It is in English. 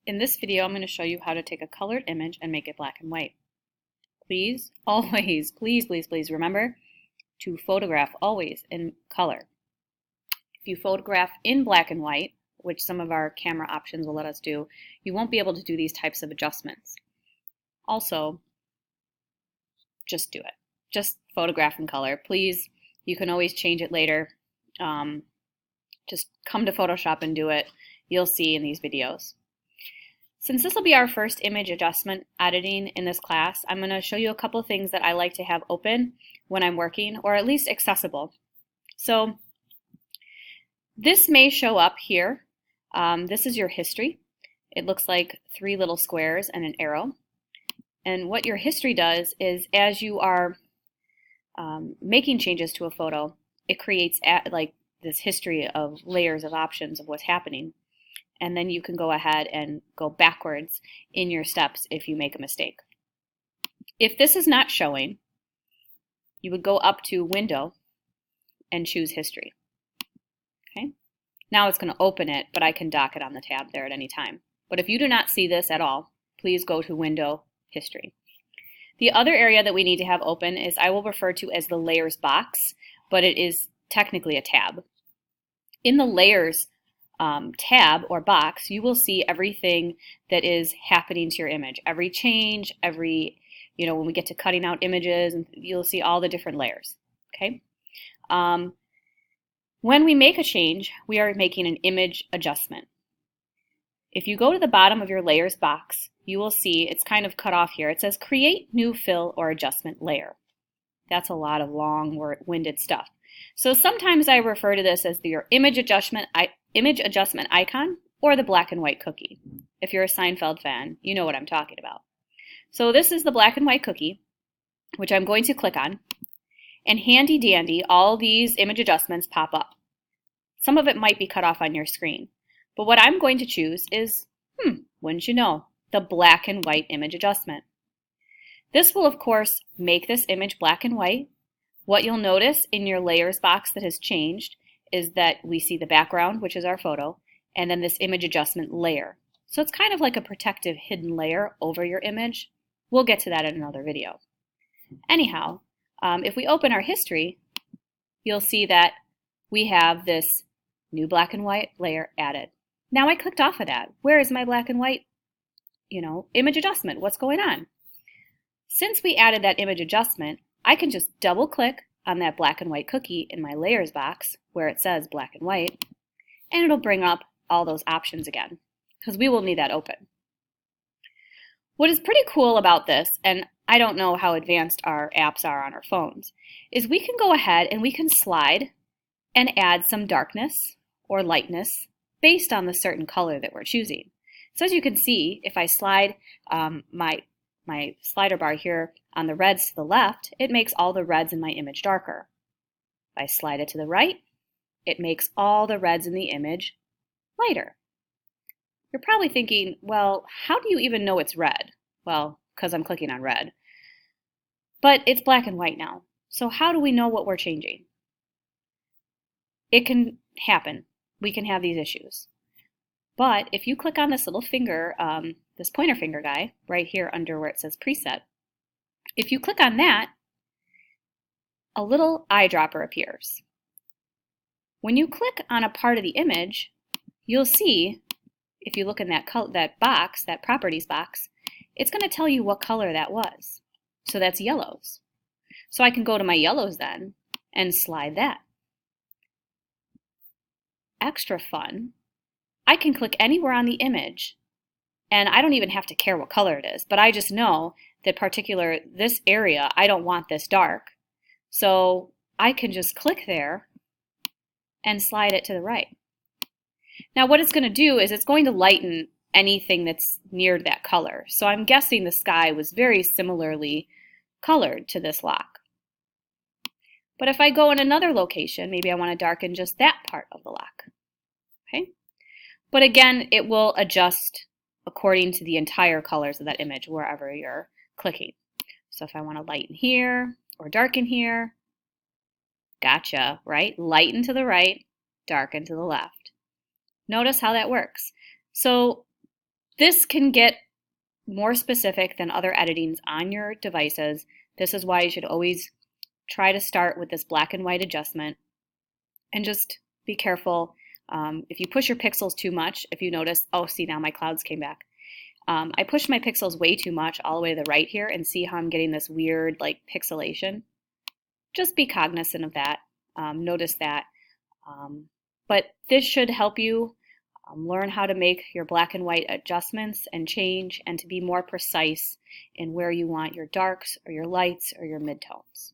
In this video, I'm going to show you how to take a colored image and make it black and white. Please, always, please remember to photograph always in color. If you photograph in black and white, which some of our camera options will let us do, you won't be able to do these types of adjustments. Also, just do it. Just photograph in color. Please, you can always change it later. Just come to Photoshop and do it. You'll see in these videos. Since this will be our first image adjustment editing in this class, I'm going to show you a couple of things that I like to have open when I'm working, or at least accessible. So this may show up here. This is your history. It looks like 3 little squares and an arrow. And what your history does is, as you are making changes to a photo, it creates like this history of layers of options of what's happening. And then you can go ahead and go backwards in your steps if you make a mistake. If this is not showing, you would go up to Window and choose History. Okay. Now it's going to open it, but I can dock it on the tab there at any time. But if you do not see this at all, please go to Window, History. The other area that we need to have open is I will refer to as the Layers box, but it is technically a tab. In the Layers tab or box, you will see everything that is happening to your image. Every change, when we get to cutting out images, and you'll see all the different layers. Okay. When we make a change, we are making an image adjustment. If you go to the bottom of your layers box, you will see it's kind of cut off here. It says create new fill or adjustment layer. That's a lot of long-winded stuff. So sometimes I refer to this as your image adjustment icon or the black and white cookie. If you're a Seinfeld fan, you know what I'm talking about. So this is the black and white cookie, which I'm going to click on. And handy dandy, all these image adjustments pop up. Some of it might be cut off on your screen. But what I'm going to choose is, wouldn't you know, the black and white image adjustment. This will, of course, make this image black and white. What you'll notice in your layers box that has changed is that we see the background, which is our photo, and then this image adjustment layer. So it's kind of like a protective hidden layer over your image. We'll get to that in another video. Anyhow, if we open our history, you'll see that we have this new black and white layer added. Now I clicked off of that. Where is my black and white, image adjustment? What's going on? Since we added that image adjustment, I can just double click on that black and white cookie in my layers box where it says black and white, and it'll bring up all those options again, because we will need that open. What is pretty cool about this, and I don't know how advanced our apps are on our phones, is we can go ahead and we can slide and add some darkness or lightness based on the certain color that we're choosing. So as you can see, if I slide my slider bar here on the reds to the left, it makes all the reds in my image darker. If I slide it to the right, it makes all the reds in the image lighter. You're probably thinking, well, how do you even know it's red? Well, because I'm clicking on red. But it's black and white now. So how do we know what we're changing? It can happen. We can have these issues. But if you click on this little finger, this pointer finger guy, right here under where it says preset, if you click on that, a little eyedropper appears. When you click on a part of the image, you'll see, if you look in that box, that properties box, it's going to tell you what color that was. So that's yellows. So I can go to my yellows then and slide that. Extra fun, I can click anywhere on the image, and I don't even have to care what color it is, but I just know that this area, I don't want this dark. So I can just click there and slide it to the right. Now what it's going to do is it's going to lighten anything that's near that color. So I'm guessing the sky was very similarly colored to this lock. But if I go in another location, maybe I want to darken just that part of the lock. Okay? But again, it will adjust according to the entire colors of that image wherever you're clicking. So if I want to lighten here or darken here, gotcha, right? Lighten to the right, darken to the left. Notice how that works. So This can get more specific than other editings on your devices. This is why you should always try to start with this black and white adjustment, and just be careful. If you push your pixels too much, if you notice, oh, see, now my clouds came back. I pushed my pixels way too much all the way to the right here, and see how I'm getting this weird like pixelation. Just be cognizant of that. Notice that. But this should help you learn how to make your black and white adjustments and change, and to be more precise in where you want your darks or your lights or your midtones.